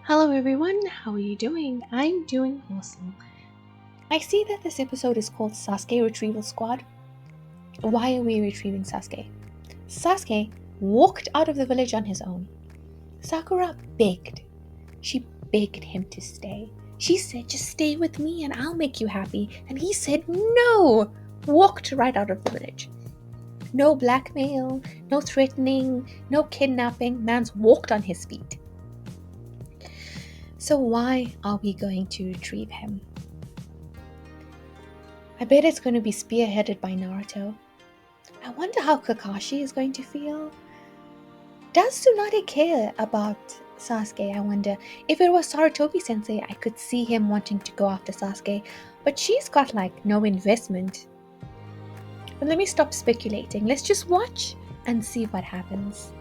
Hello everyone, how are you doing? I'm doing awesome. I see that this episode is called Sasuke Retrieval Squad. Why are we retrieving Sasuke? Sasuke walked out of the village on his own. Sakura begged. She begged him to stay. She said, just stay with me and I'll make you happy. And he said, no! Walked right out of the village. No blackmail, no threatening, no kidnapping. Man's walked on his feet. So why are we going to retrieve him? I bet it's going to be spearheaded by Naruto. I wonder how Kakashi is going to feel. Does Tsunade care about Sasuke? I wonder. If it was Sarutobi Sensei, I could see him wanting to go after Sasuke, but she's got no investment. But let me stop speculating. Let's just watch and see what happens.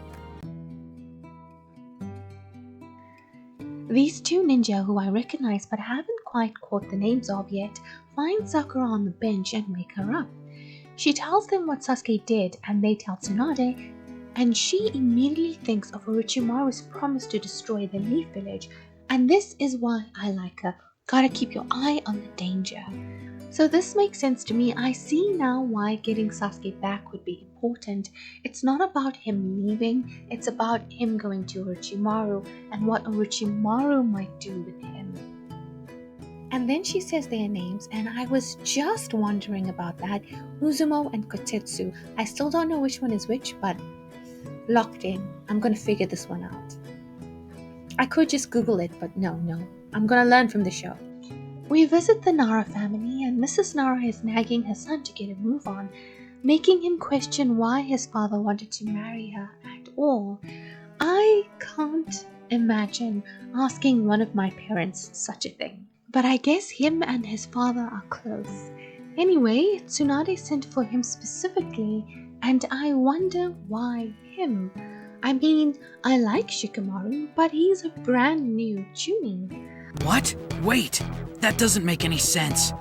These two ninja who I recognize but haven't quite caught the names of yet find Sakura on the bench and wake her up. She tells them what Sasuke did and they tell Tsunade, and she immediately thinks of Orochimaru's promise to destroy the Leaf Village, and this is why I like her. Gotta keep your eye on the danger. So this makes sense to me. I see now why getting Sasuke back would be important. It's not about him leaving, it's about him going to Orochimaru and what Orochimaru might do with him. And then she says their names, and I was just wondering about that. Uzumo and Kotetsu. I still don't know which one is which, but locked in. I'm gonna figure this one out. I could just Google it, but no. I'm gonna learn from the show. We visit the Nara family, and Mrs. Nara is nagging her son to get a move on, making him question why his father wanted to marry her at all. I can't imagine asking one of my parents such a thing. But I guess him and his father are close. Anyway, Tsunade sent for him specifically, and I wonder why him. I mean, I like Shikamaru, but he's a brand new Chunin. What? Wait! That doesn't make any sense.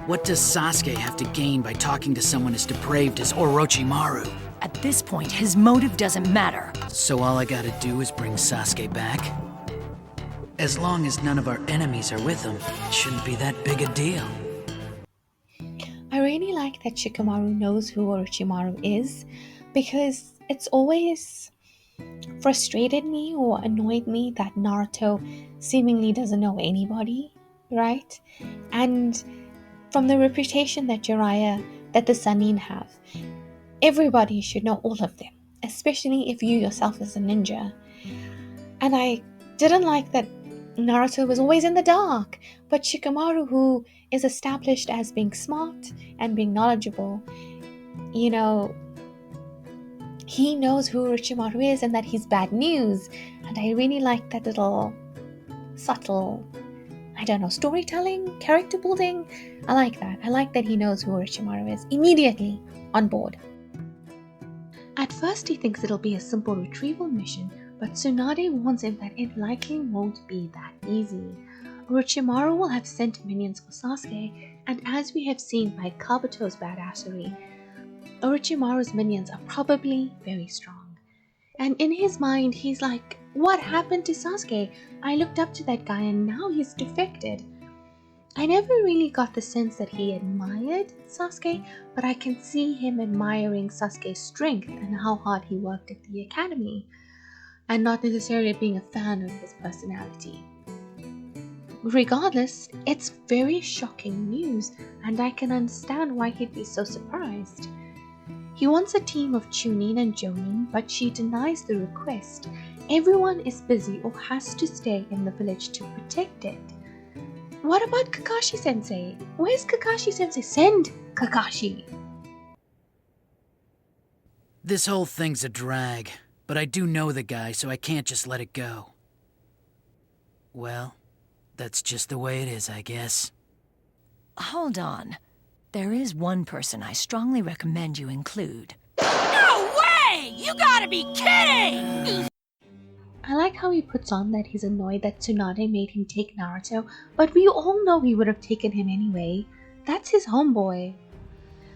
What does Sasuke have to gain by talking to someone as depraved as Orochimaru? At this point, his motive doesn't matter. So all I gotta do is bring Sasuke back? As long as none of our enemies are with him, it shouldn't be that big a deal. I really like that Shikamaru knows who Orochimaru is, because it's always frustrated me or annoyed me that Naruto seemingly doesn't know anybody, right? And from the reputation that the Sannin have, everybody should know all of them, especially if you yourself is a ninja. And I didn't like that Naruto was always in the dark, but Shikamaru, who is established as being smart and being knowledgeable, he knows who Orochimaru is and that he's bad news. And I really like that little subtle, storytelling, character building. I like that. I like that he knows who Orochimaru is. Immediately on board. At first he thinks it'll be a simple retrieval mission, but Tsunade warns him that it likely won't be that easy. Orochimaru will have sent minions for Sasuke, and as we have seen by Kabuto's badassery, Orochimaru's minions are probably very strong. And in his mind, he's like, what happened to Sasuke? I looked up to that guy and now he's defected. I never really got the sense that he admired Sasuke, but I can see him admiring Sasuke's strength and how hard he worked at the academy, and not necessarily being a fan of his personality. Regardless, it's very shocking news, and I can understand why he'd be so surprised. He wants a team of Chunin and Jonin, but she denies the request. Everyone is busy or has to stay in the village to protect it. What about Kakashi-sensei? Where's Kakashi-sensei? Send Kakashi! This whole thing's a drag, but I do know the guy, so I can't just let it go. Well, that's just the way it is, I guess. Hold on. There is one person I strongly recommend you include. No way! You gotta be kidding! I like how he puts on that he's annoyed that Tsunade made him take Naruto, but we all know he would have taken him anyway. That's his homeboy.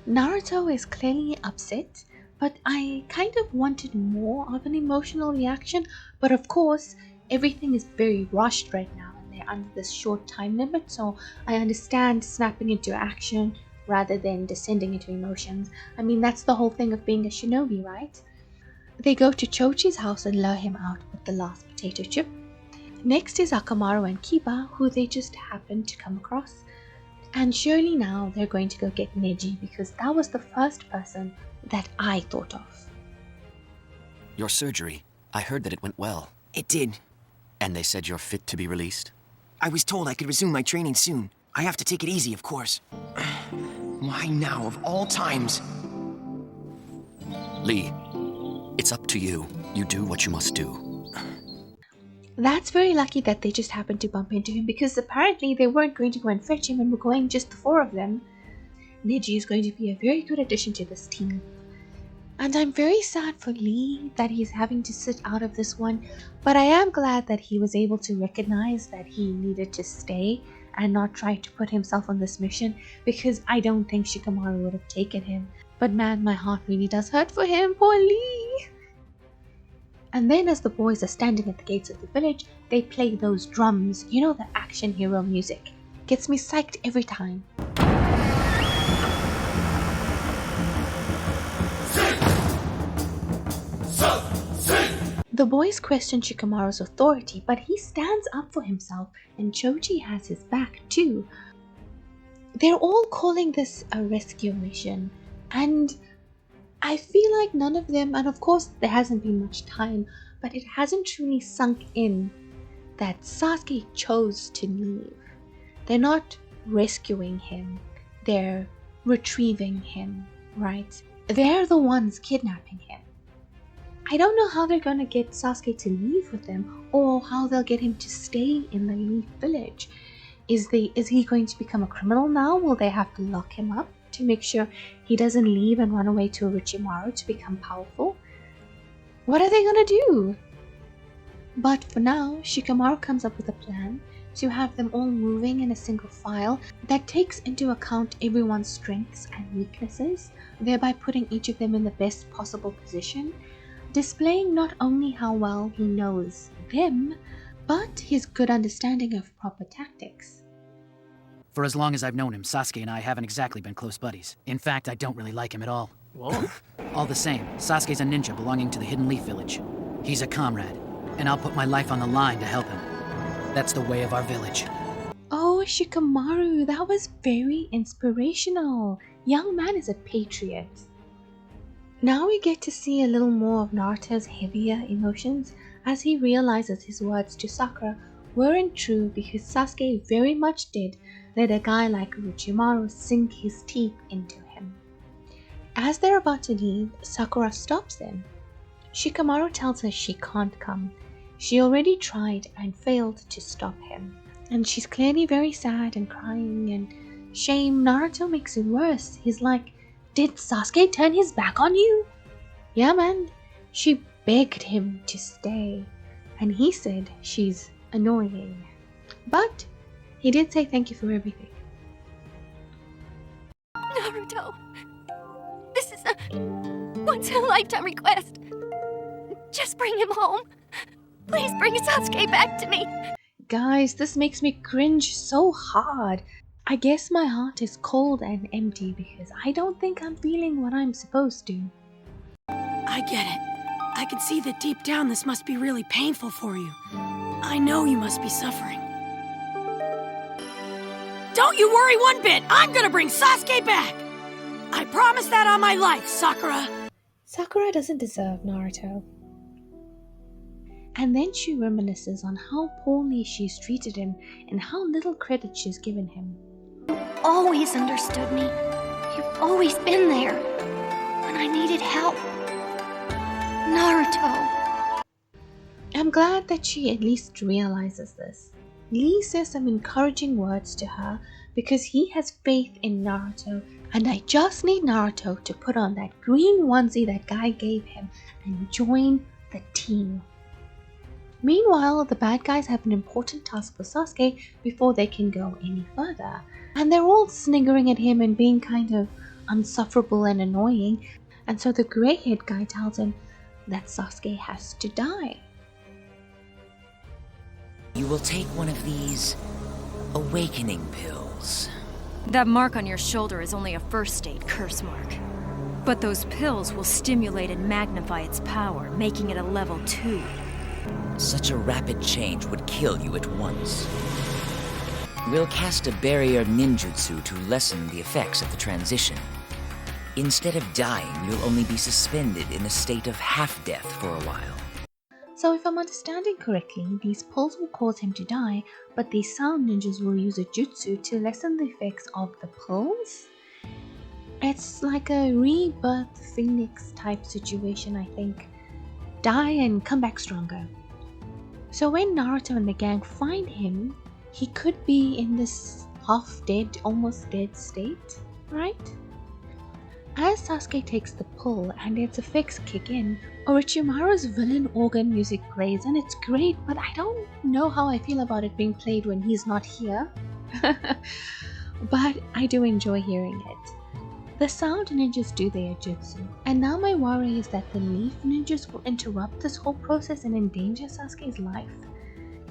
Naruto is clearly upset, but I kind of wanted more of an emotional reaction, but of course, everything is very rushed right now and they're under this short time limit, so I understand snapping into action rather than descending into emotions. I mean, that's the whole thing of being a shinobi, right? They go to Choji's house and lure him out with the last potato chip. Next is Akamaru and Kiba, who they just happened to come across. And surely now they're going to go get Neji, because that was the first person that I thought of. Your surgery, I heard that it went well. It did. And they said you're fit to be released? I was told I could resume my training soon. I have to take it easy, of course. Why now, of all times? Lee, it's up to you. You do what you must do. That's very lucky that they just happened to bump into him, because apparently they weren't going to go and fetch him and were going just the four of them. Neji is going to be a very good addition to this team. And I'm very sad for Lee that he's having to sit out of this one, but I am glad that he was able to recognize that he needed to stay and not try to put himself on this mission, because I don't think Shikamaru would have taken him. But man, my heart really does hurt for him, poor Lee! And then as the boys are standing at the gates of the village, they play those drums, you know, the action hero music. Gets me psyched every time. The boys question Shikamaru's authority, but he stands up for himself, and Choji has his back too. They're all calling this a rescue mission, and I feel like none of them, and of course there hasn't been much time, but it hasn't truly sunk in that Sasuke chose to leave. They're not rescuing him, they're retrieving him, right? They're the ones kidnapping him. I don't know how they're going to get Sasuke to leave with them, or how they'll get him to stay in the Leaf Village. Is he going to become a criminal now? Will they have to lock him up to make sure he doesn't leave and run away to Orochimaru to become powerful? What are they going to do? But for now, Shikamaru comes up with a plan to have them all moving in a single file that takes into account everyone's strengths and weaknesses, thereby putting each of them in the best possible position, displaying not only how well he knows them, but his good understanding of proper tactics. For as long as I've known him, Sasuke and I haven't exactly been close buddies. In fact, I don't really like him at all. Whoa. All the same, Sasuke's a ninja belonging to the Hidden Leaf Village. He's a comrade, and I'll put my life on the line to help him. That's the way of our village. Oh, Shikamaru, that was very inspirational. Young man is a patriot. Now we get to see a little more of Naruto's heavier emotions as he realizes his words to Sakura weren't true, because Sasuke very much did let a guy like Orochimaru sink his teeth into him. As they're about to leave, Sakura stops them. Shikamaru tells her she can't come. She already tried and failed to stop him. And she's clearly very sad and crying, and shame, Naruto makes it worse. He's like, "Did Sasuke turn his back on you?" Yeah, man. She begged him to stay, and he said she's annoying. But he did say thank you for everything. Naruto, this is a once-in-a-lifetime request. Just bring him home. Please bring Sasuke back to me. Guys, this makes me cringe so hard. I guess my heart is cold and empty because I don't think I'm feeling what I'm supposed to. I get it. I can see that deep down this must be really painful for you. I know you must be suffering. Don't you worry one bit! I'm gonna bring Sasuke back! I promise that on my life, Sakura! Sakura doesn't deserve Naruto. And then she reminisces on how poorly she's treated him and how little credit she's given him. You've always understood me. You've always been there when I needed help. Naruto. I'm glad that she at least realizes this. Lee says some encouraging words to her because he has faith in Naruto, and I just need Naruto to put on that green onesie that guy gave him and join the team. Meanwhile, the bad guys have an important task for Sasuke before they can go any further, and they're all sniggering at him and being kind of unsufferable and annoying, and so the grey-haired guy tells him that Sasuke has to die. You will take one of these awakening pills. That mark on your shoulder is only a first-aid curse mark. But those pills will stimulate and magnify its power, making it a level 2. Such a rapid change would kill you at once. We'll cast a barrier ninjutsu to lessen the effects of the transition. Instead of dying, you'll only be suspended in a state of half-death for a while. So if I'm understanding correctly, these pulls will cause him to die, but these sound ninjas will use a jutsu to lessen the effects of the pulls? It's like a rebirth phoenix type situation, I think. Die and come back stronger. So when Naruto and the gang find him, he could be in this half-dead, almost dead state, right? As Sasuke takes the pull and its effects kick in, Orochimaru's villain organ music plays and it's great, but I don't know how I feel about it being played when he's not here. But I do enjoy hearing it. The sound ninjas do their jutsu, and now my worry is that the leaf ninjas will interrupt this whole process and endanger Sasuke's life.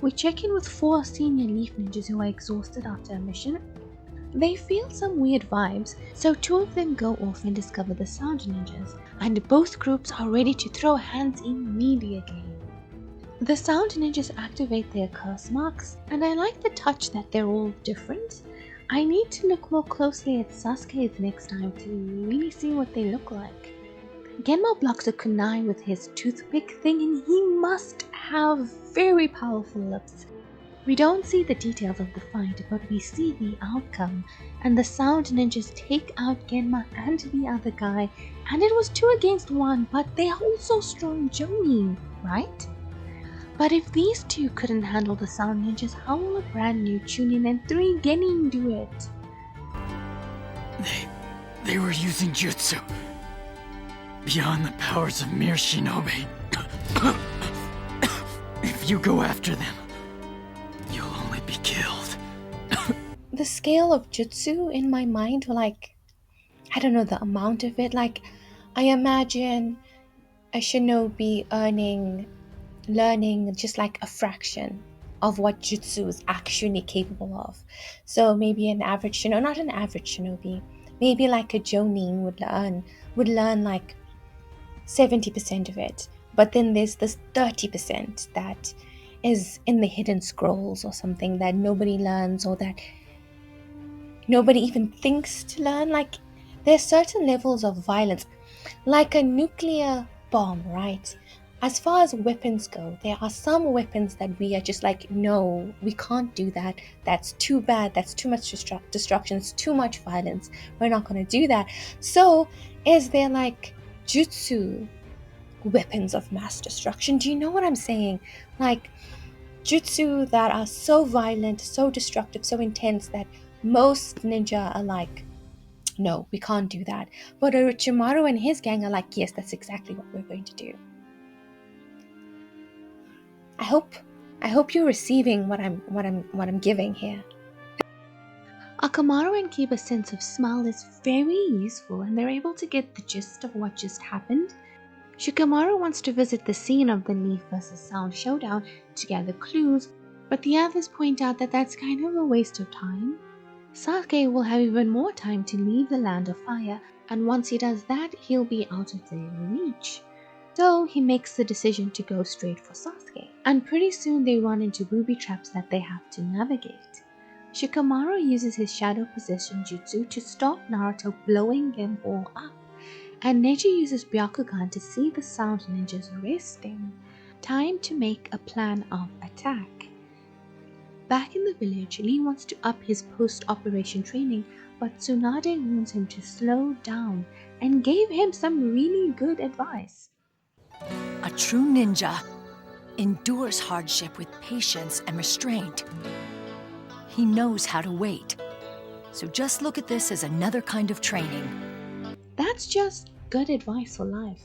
We check in with 4 senior leaf ninjas who are exhausted after a mission. They feel some weird vibes, so 2 of them go off and discover the sound ninjas, and both groups are ready to throw hands immediately. The sound ninjas activate their curse marks, and I like the touch that they're all different. I need to look more closely at Sasuke's next time to really see what they look like. Genma blocks a kunai with his toothpick thing and he must have very powerful lips. We don't see the details of the fight, but we see the outcome, and the sound ninjas take out Genma and the other guy, and it was 2 against 1, but they're also strong Jonin, right? But if these 2 couldn't handle the sound ninjas, how will a brand new Chunin and 3 Genin do it? They were using jutsu beyond the powers of mere shinobi. If you go after them, you'll only be killed. The scale of jutsu in my mind, like, I don't know the amount of it. Like, I imagine a shinobi learning just like a fraction of what jutsu is actually capable of. So maybe an average shinobi, not an average shinobi, maybe like a jonin would learn like 70% of it. But then there's this 30% that is in the hidden scrolls or something that nobody learns or that nobody even thinks to learn. Like, there's certain levels of violence, like a nuclear bomb, right? As far as weapons go, there are some weapons that we are just like, no, we can't do that. That's too bad. That's too much destruction. It's too much violence. We're not going to do that. So, is there like jutsu weapons of mass destruction? Do you know what I'm saying? Like, jutsu that are so violent, so destructive, so intense that most ninja are like, no, we can't do that. But Orochimaru and his gang are like, yes, that's exactly what we're going to do. I hope you're receiving what I'm giving here. Akamaru and Kiba's sense of smell is very useful, and they're able to get the gist of what just happened. Shikamaru wants to visit the scene of the Leaf vs. Sound showdown to gather clues, but the others point out that that's kind of a waste of time. Sasuke will have even more time to leave the Land of Fire, and once he does that, he'll be out of their reach. So he makes the decision to go straight for Sasuke, and pretty soon they run into booby traps that they have to navigate. Shikamaru uses his shadow possession jutsu to stop Naruto blowing them all up, and Neji uses Byakugan to see the sound ninjas resting. Time to make a plan of attack. Back in the village, Lee wants to up his post-operation training, but Tsunade warns him to slow down and gave him some really good advice. A true ninja endures hardship with patience and restraint. He knows how to wait. So just look at this as another kind of training. That's just good advice for life.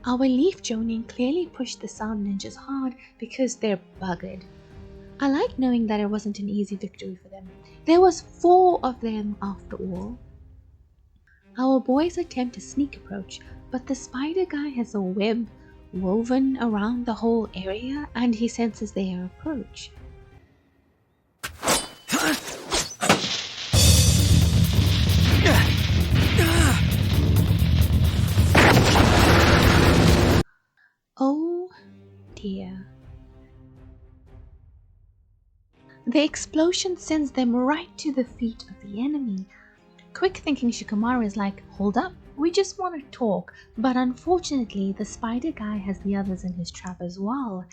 Our Leaf Jonin clearly pushed the sound ninjas hard because they're buggered. I like knowing that it wasn't an easy victory for them. There was 4 of them after all. Our boys attempt a sneak approach, but the spider guy has a web woven around the whole area, and he senses their approach. Oh dear. The explosion sends them right to the feet of the enemy. Quick thinking Shikamaru is like, hold up, we just want to talk, but unfortunately the spider guy has the others in his trap as well.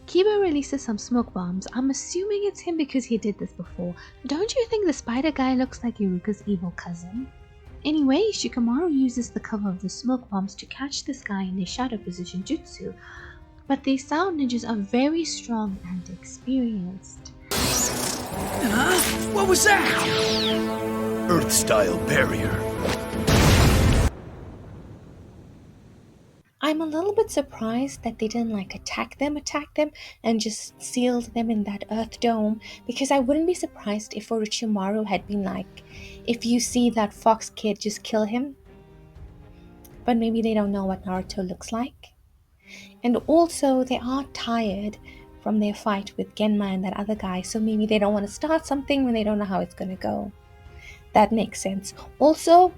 Kiba releases some smoke bombs. I'm assuming it's him because he did this before. Don't you think the spider guy looks like Iruka's evil cousin? Anyway, Shikamaru uses the cover of the smoke bombs to catch this guy in his shadow position jutsu, but these sound ninjas are very strong and experienced. What was that? Earth-style barrier. I'm a little bit surprised that they didn't attack them and just sealed them in that earth dome, because I wouldn't be surprised if Orochimaru had been like, if you see that fox kid, just kill him. But maybe they don't know what Naruto looks like. And also they are tired from their fight with Genma and that other guy, so maybe they don't want to start something when they don't know how it's going to go. That makes sense. Also,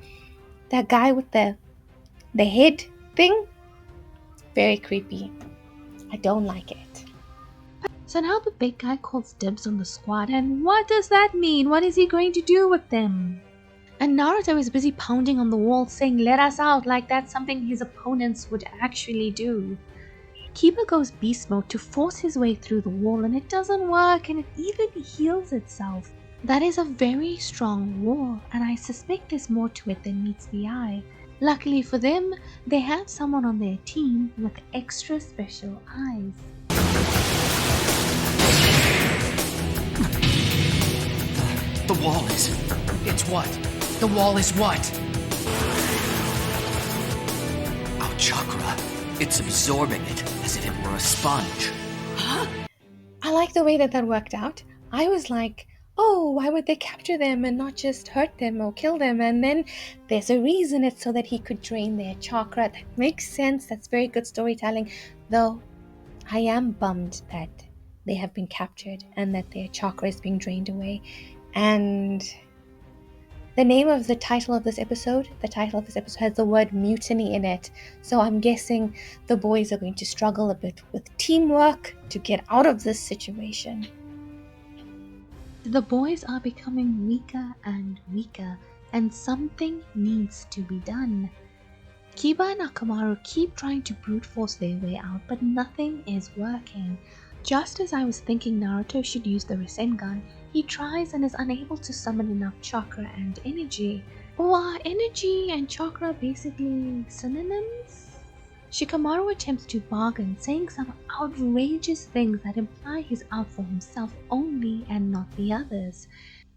that guy with the head thing, very creepy. I don't like it. So now the big guy calls dibs on the squad, and what does that mean? What is he going to do with them? And Naruto is busy pounding on the wall saying, let us out, like that's something his opponents would actually do. Kiba goes beast mode to force his way through the wall, and it doesn't work, and it even heals itself. That is a very strong wall, and I suspect there's more to it than meets the eye. Luckily for them, they have someone on their team with extra special eyes. The wall is... It's what? The wall is what? Our chakra. It's absorbing it as if it were a sponge. Huh? I like the way that worked out. I was like, oh, why would they capture them and not just hurt them or kill them? And then there's a reason, it's so that he could drain their chakra. That makes sense. That's very good storytelling. Though I am bummed that they have been captured and that their chakra is being drained away. And the name of the title of this episode has the word mutiny in it. So I'm guessing the boys are going to struggle a bit with teamwork to get out of this situation. The boys are becoming weaker and weaker, and something needs to be done. Kiba and Akamaru keep trying to brute force their way out, but nothing is working. Just as I was thinking Naruto should use the Rasengan, he tries and is unable to summon enough chakra and energy. Or are energy and chakra basically synonyms? Shikamaru attempts to bargain, saying some outrageous things that imply he's out for himself only and not the others.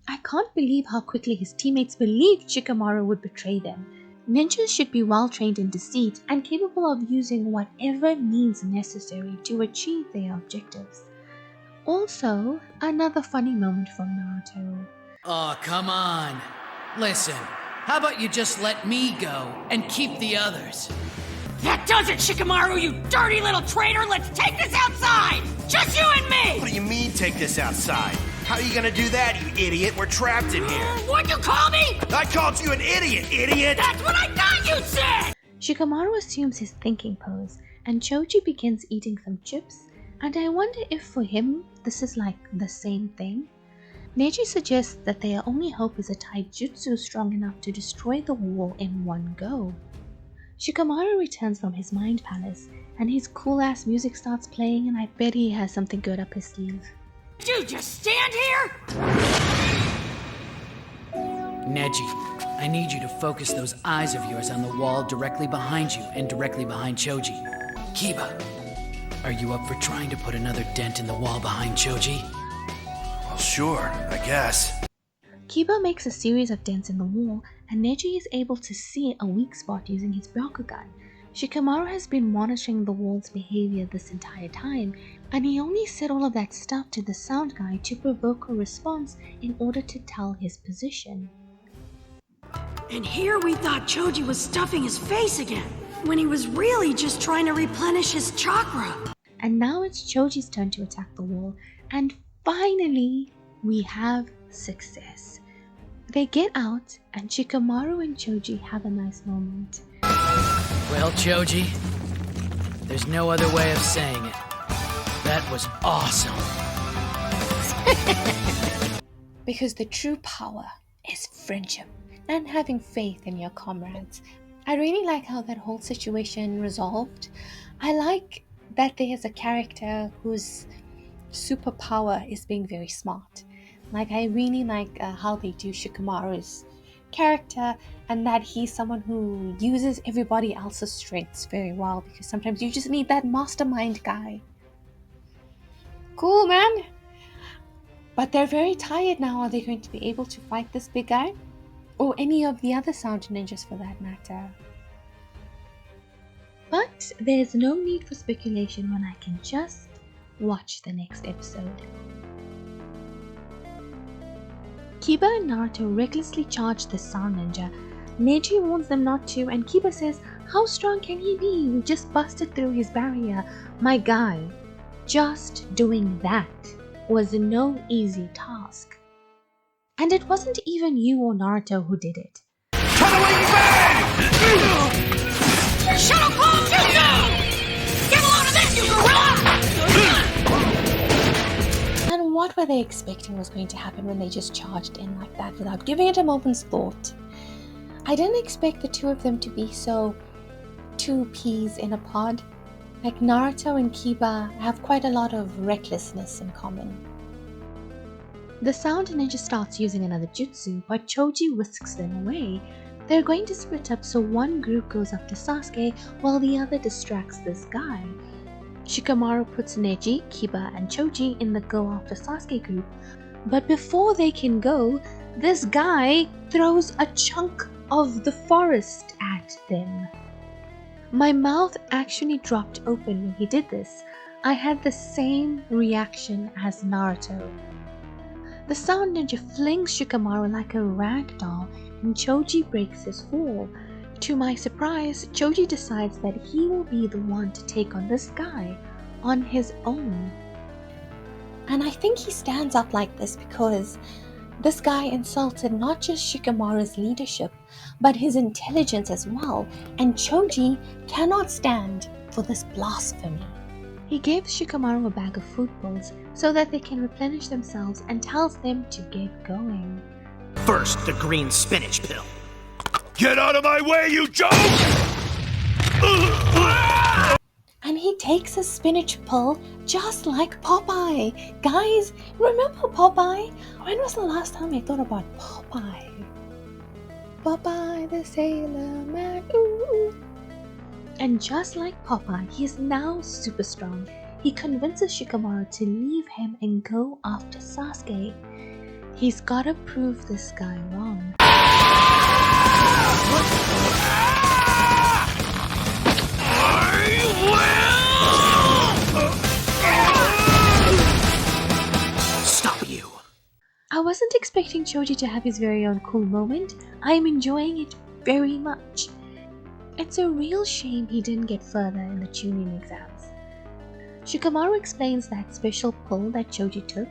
I can't believe how quickly his teammates believed Shikamaru would betray them. Ninjas should be well trained in deceit and capable of using whatever means necessary to achieve their objectives. Also, another funny moment from Naruto. Oh, come on. Listen, how about you just let me go and keep the others? That does it, Shikamaru, you dirty little traitor! Let's take this outside! Just you and me! What do you mean, take this outside? How are you gonna do that, you idiot? We're trapped in here. What'd you call me? I called you an idiot! That's what I thought you said! Shikamaru assumes his thinking pose, and Choji begins eating some chips, and I wonder if for him, this is like the same thing. Neji suggests that their only hope is a taijutsu strong enough to destroy the wall in one go. Shikamaru returns from his mind palace, and his cool-ass music starts playing, and I bet he has something good up his sleeve. Did you just stand here? Neji, I need you to focus those eyes of yours on the wall directly behind you and directly behind Choji. Kiba, are you up for trying to put another dent in the wall behind Choji? Well, sure, I guess. Kiba makes a series of dents in the wall, and Neji is able to see a weak spot using his Byakugan. Shikamaru has been monitoring the wall's behavior this entire time, and he only said all of that stuff to the sound guy to provoke a response in order to tell his position. And here we thought Choji was stuffing his face again. when he was really just trying to replenish his chakra. And now it's Choji's turn to attack the wall, and finally we have success. They get out, and Shikamaru and Choji have a nice moment. Well, Choji, there's no other way of saying it. That was awesome. Because the true power is friendship and having faith in your comrades. I really like how that whole situation resolved. I like that there's a character whose superpower is being very smart. Like, I really like how they do Shikamaru's character, and that he's someone who uses everybody else's strengths very well, because sometimes you just need that mastermind guy. Cool, man. But they're very tired now. Are they going to be able to fight this big guy? Or any of the other sound ninjas for that matter? But there's no need for speculation when I can just watch the next episode. Kiba and Naruto recklessly charge the sound ninja. Neji warns them not to, and Kiba says, "How strong can he be? We just busted through his barrier." My guy, just doing that was no easy task. And it wasn't even you or Naruto who did it. Tunneling bang! Shuttle clone down! Get a load of this, you gorilla! And what were they expecting was going to happen when they just charged in like that without giving it a moment's thought? I didn't expect the two of them to be so two peas in a pod. Like, Naruto and Kiba have quite a lot of recklessness in common. The sound ninja starts using another jutsu, but Choji whisks them away. They're going to split up, so one group goes after Sasuke while the other distracts this guy. Shikamaru puts Neji, Kiba, and Choji in the go after Sasuke group, but before they can go, this guy throws a chunk of the forest at them. My mouth actually dropped open when he did this. I had the same reaction as Naruto. The sound ninja flings Shikamaru like a rag doll, and Choji breaks his fall. To my surprise, Choji decides that he will be the one to take on this guy on his own. And I think he stands up like this because this guy insulted not just Shikamaru's leadership, but his intelligence as well, and Choji cannot stand for this blasphemy. He gives Shikamaru a bag of food balls so that they can replenish themselves and tells them to get going. First, the green spinach pill. Get out of my way, you joke! And he takes a spinach pill just like Popeye. Guys, remember Popeye? When was the last time I thought about Popeye? Popeye the Sailor Man, ooh. And just like Popeye, he is now super strong. He convinces Shikamaru to leave him and go after Sasuke. He's gotta prove this guy wrong. Stop you. I wasn't expecting Choji to have his very own cool moment. I am enjoying it very much. It's a real shame he didn't get further in the tuning exams. Shikamaru explains that special pill that Choji took.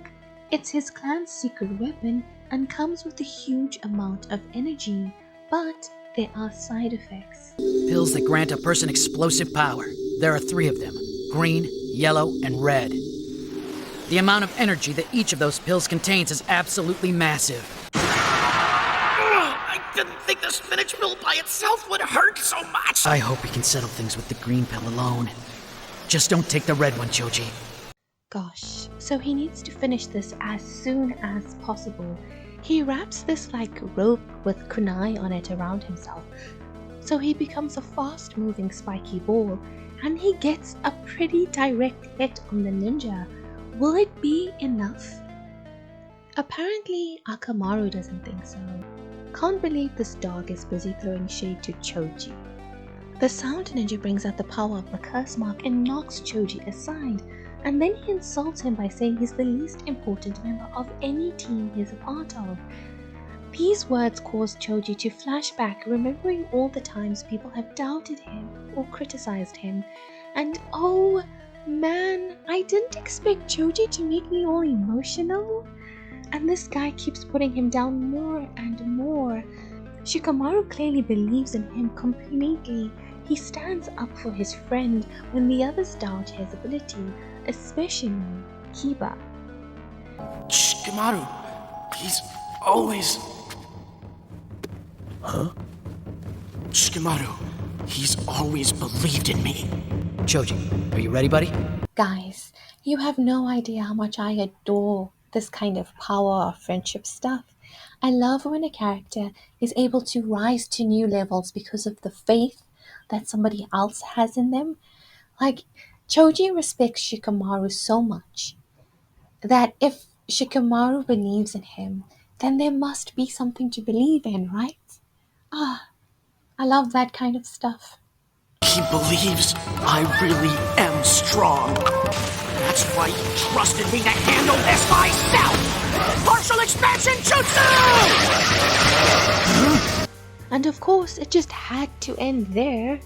It's his clan's secret weapon and comes with a huge amount of energy, but there are side effects. Pills that grant a person explosive power. There are 3 of them: green, yellow, and red. The amount of energy that each of those pills contains is absolutely massive. I didn't think the spinach pill by itself would hurt so much. I hope we can settle things with the green pill alone. Just don't take the red one, Choji. Gosh, so he needs to finish this as soon as possible. He wraps this like rope with kunai on it around himself, so he becomes a fast-moving spiky ball, and he gets a pretty direct hit on the ninja. Will it be enough? Apparently, Akamaru doesn't think so. Can't believe this dog is busy throwing shade to Choji. The sound ninja brings out the power of the curse mark and knocks Choji aside, and then he insults him by saying he's the least important member of any team he's a part of. These words cause Choji to flash back, remembering all the times people have doubted him or criticized him. And oh man, I didn't expect Choji to make me all emotional. And this guy keeps putting him down more and more. Shikamaru clearly believes in him completely. He stands up for his friend when the others doubt his ability, especially Kiba. Shikamaru, he's always... Huh? Shikamaru, he's always believed in me. Choji, are you ready, buddy? Guys, you have no idea how much I adore this kind of power of friendship stuff. I love when a character is able to rise to new levels because of the faith that somebody else has in them. Like, Choji respects Shikamaru so much that if Shikamaru believes in him, then there must be something to believe in, right? I love that kind of stuff. He believes I really am strong. That's why he trusted me to handle this myself! Partial expansion jutsu! And of course, it just had to end there.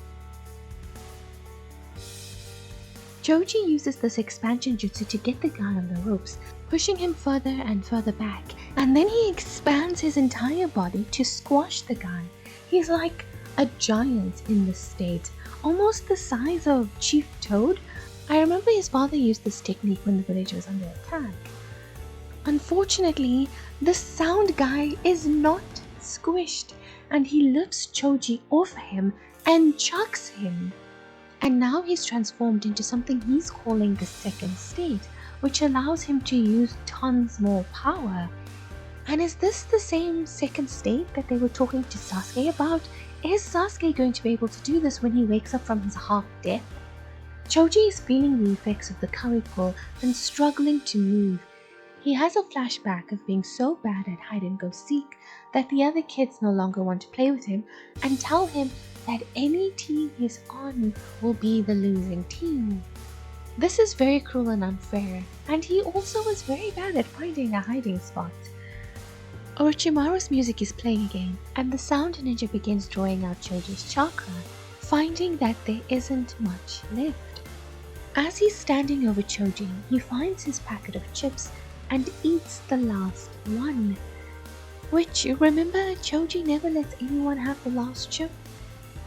Choji uses this expansion jutsu to get the guy on the ropes, pushing him further and further back, and then he expands his entire body to squash the guy. He's like a giant in this state, almost the size of Chief Toad. I remember his father used this technique when the village was under attack. Unfortunately, the sound guy is not squished, and he lifts Choji off him and chucks him. And now he's transformed into something he's calling the second state, which allows him to use tons more power. And is this the same second state that they were talking to Sasuke about? Is Sasuke going to be able to do this when he wakes up from his half-death? Choji is feeling the effects of the curry pull and struggling to move. He has a flashback of being so bad at hide-and-go-seek that the other kids no longer want to play with him and tell him that any team he's on will be the losing team. This is very cruel and unfair, and he also is very bad at finding a hiding spot. Orochimaru's music is playing again, and the sound ninja begins drawing out Choji's chakra, finding that there isn't much left. As he's standing over Choji, he finds his packet of chips and eats the last one. Which, remember, Choji never lets anyone have the last chip.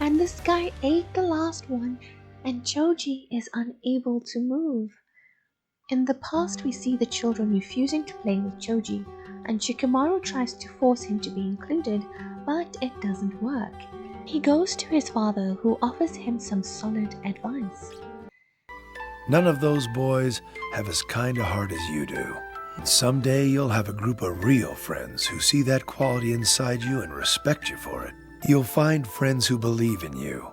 And this guy ate the last one, and Choji is unable to move. In the past, we see the children refusing to play with Choji, and Shikamaru tries to force him to be included, but it doesn't work. He goes to his father, who offers him some solid advice. None of those boys have as kind a heart as you do. Someday you'll have a group of real friends who see that quality inside you and respect you for it. You'll find friends who believe in you,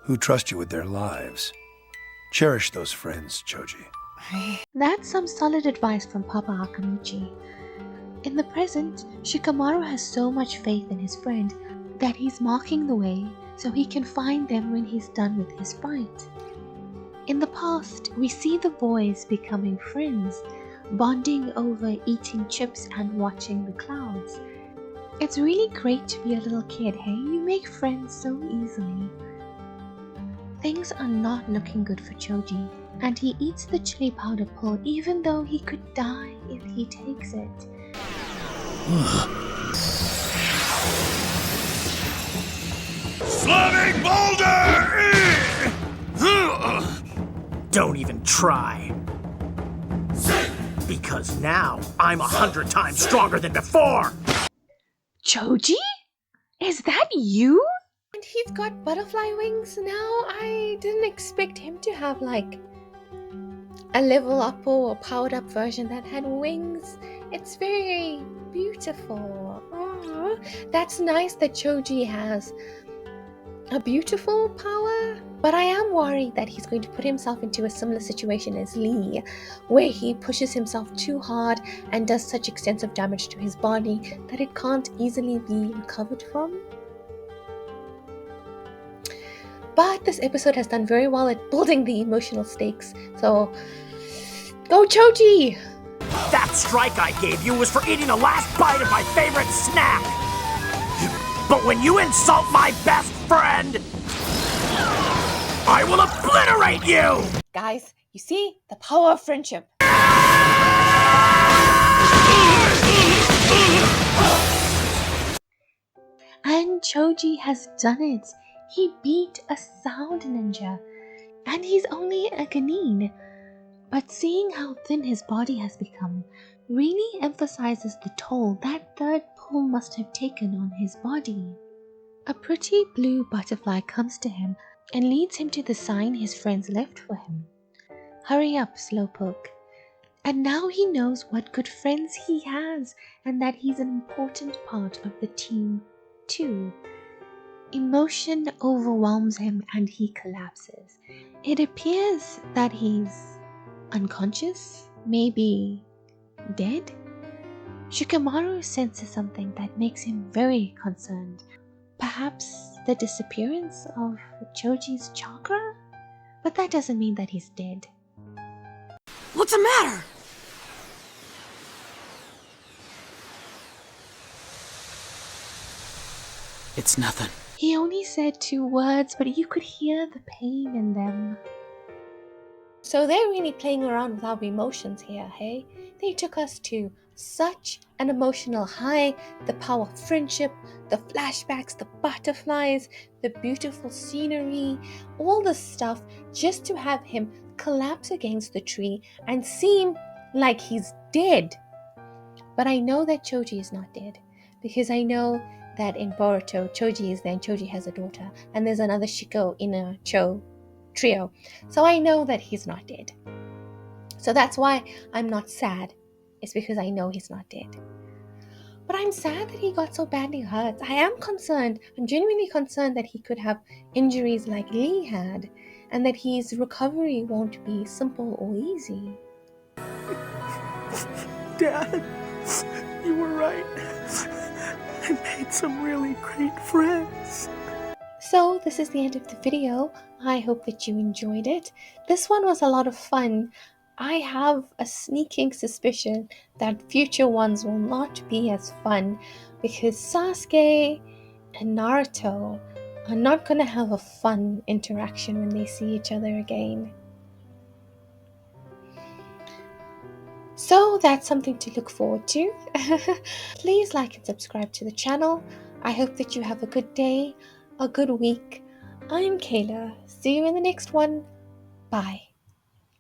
who trust you with their lives. Cherish those friends, Choji. That's some solid advice from Papa Akamichi. In the present, Shikamaru has so much faith in his friend that he's marking the way so he can find them when he's done with his fight. In the past, we see the boys becoming friends, bonding over eating chips and watching the clouds. It's really great to be a little kid, hey? You make friends so easily. Things are not looking good for Choji, and he eats the chili powder pull even though he could die if he takes it. Slamming boulder! Don't even try. Because now I'm 100 times stronger than before! Choji? Is that you? And he's got butterfly wings now? I didn't expect him to have like a level up or a powered up version that had wings. It's very beautiful. Oh, that's nice that Choji has a beautiful power, but I am worried that he's going to put himself into a similar situation as Lee, where he pushes himself too hard and does such extensive damage to his body that it can't easily be recovered from. But this episode has done very well at building the emotional stakes, so go Choji! That's strike I gave you was for eating the last bite of my favorite snack. But when you insult my best friend, I will obliterate you! Guys, you see? The power of friendship. And Choji has done it. He beat a sound ninja. And he's only a Ganin. But seeing how thin his body has become really emphasizes the toll that third pull must have taken on his body. A pretty blue butterfly comes to him and leads him to the sign his friends left for him. Hurry up, Slowpoke. And now he knows what good friends he has and that he's an important part of the team too. Emotion overwhelms him and he collapses. It appears that he's unconscious, maybe dead. Shikamaru senses something that makes him very concerned. Perhaps the disappearance of Choji's chakra? But that doesn't mean that he's dead. What's the matter? It's nothing. He only said 2 words, but you could hear the pain in them. So they're really playing around with our emotions here, hey? They took us to such an emotional high, the power of friendship, the flashbacks, the butterflies, the beautiful scenery, all this stuff just to have him collapse against the tree and seem like he's dead. But I know that Choji is not dead, because I know that in Boruto, Choji is there and Choji has a daughter, and there's another Shiko in a trio. So I know that he's not dead. So that's why I'm not sad. It's because I know he's not dead. But I'm sad that he got so badly hurt. I am concerned. I'm genuinely concerned that he could have injuries like Lee had, and that his recovery won't be simple or easy. Dad, you were right. I made some really great friends. So this is the end of the video. I hope that you enjoyed it. This one was a lot of fun. I have a sneaking suspicion that future ones will not be as fun because Sasuke and Naruto are not going to have a fun interaction when they see each other again. So that's something to look forward to. Please like and subscribe to the channel. I hope that you have a good day, a good week. I'm Kayla. See you in the next one. Bye.